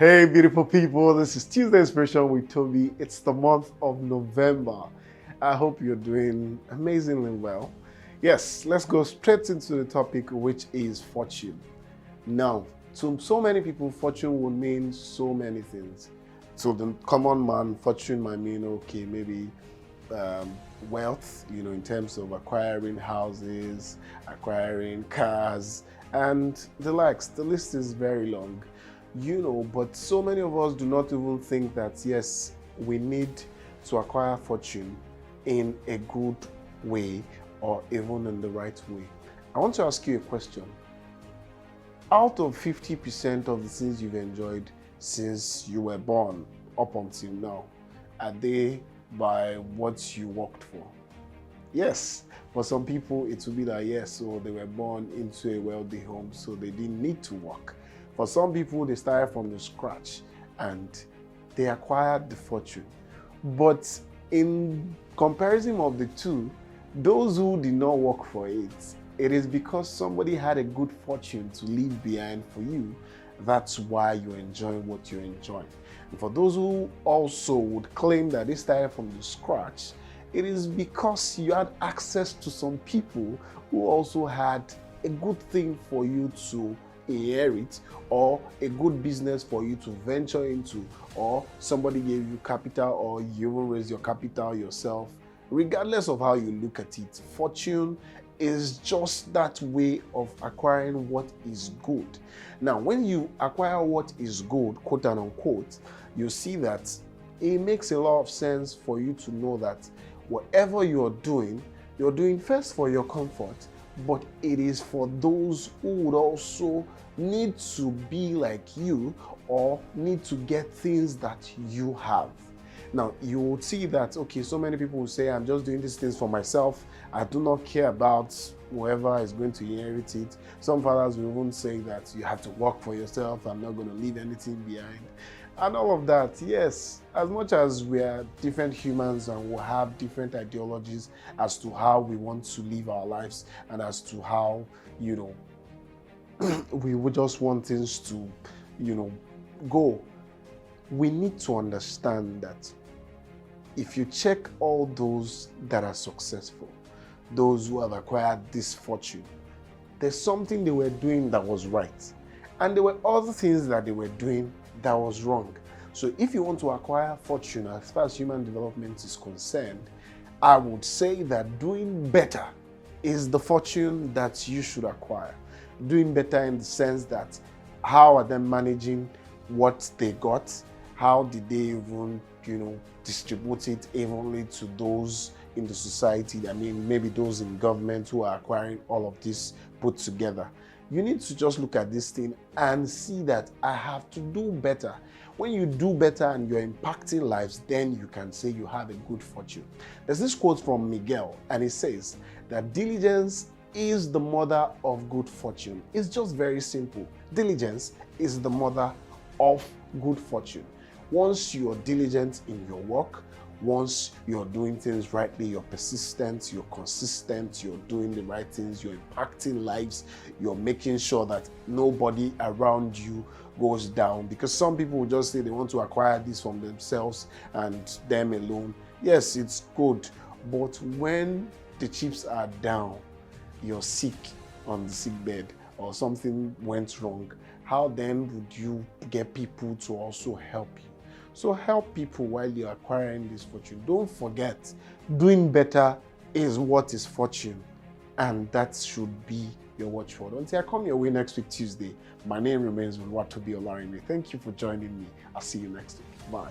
Hey, beautiful people, this is Tuesday Inspiration with Toby. It's the month of November. I hope you're doing amazingly well. Yes, let's go straight into the topic, which is fortune. Now, to so many people, fortune will mean so many things. To the common man, fortune might mean, okay, maybe wealth, in terms of acquiring houses, acquiring cars, and the likes. The list is very long, but so many of us do not even think that, yes, we need to acquire fortune in a good way or even in the right way. I want to ask you a question. Out of 50% of the things you've enjoyed since you were born up until now, are they by what you worked for? Yes, for some people it will be that yes, so they were born into a wealthy home, so they didn't need to work. For some people, they started from the scratch and they acquired the fortune. But in comparison of the two, those who did not work for it, it is because somebody had a good fortune to leave behind for you. That's why you're enjoying what you're enjoying. And for those who also would claim that they started from the scratch, it is because you had access to some people who also had a good thing for you to inherit, or a good business for you to venture into, or somebody gave you capital, or you even raise your capital yourself. Regardless of how you look at it, fortune is just that way of acquiring what is good. Now, when you acquire what is good, quote and unquote, you see that it makes a lot of sense for you to know that whatever you're doing first for your comfort, but it is for those who would also need to be like you or need to get things that you have. Now, you will see that, okay, so many people will say, I'm just doing these things for myself. I do not care about whoever is going to inherit it. Some fathers will even say that you have to work for yourself. I'm not going to leave anything behind. And all of that, yes, as much as we are different humans and we'll have different ideologies as to how we want to live our lives and as to how, we would just want things to, go. We need to understand that if you check all those that are successful, those who have acquired this fortune, there's something they were doing that was right. And there were other things that they were doing that was wrong. So if you want to acquire fortune as far as human development is concerned, I would say that doing better is the fortune that you should acquire. Doing better in the sense that how are they managing what they got? How did they even, distribute it evenly to those in the society? I mean, maybe those in government who are acquiring all of this put together. You need to just look at this thing and see that I have to do better. When you do better and you're impacting lives, then you can say you have a good fortune. There's this quote from Miguel, and it says that diligence is the mother of good fortune. It's just very simple. Diligence is the mother of good fortune. Once you're diligent in your work, once you're doing things rightly, you're persistent, you're consistent, you're doing the right things, you're impacting lives, you're making sure that nobody around you goes down. Because some people will just say they want to acquire this from themselves and them alone. Yes, it's good, but when the chips are down, you're sick on the sick bed or something went wrong, how then would you get people to also help you? So help people while you're acquiring this fortune. Don't forget, doing better is what is fortune, and that should be your watchword. Until I come your way next week, Tuesday, my name remains Oluwatobi Olarinme. Thank you for joining me. I'll see you next week. Bye.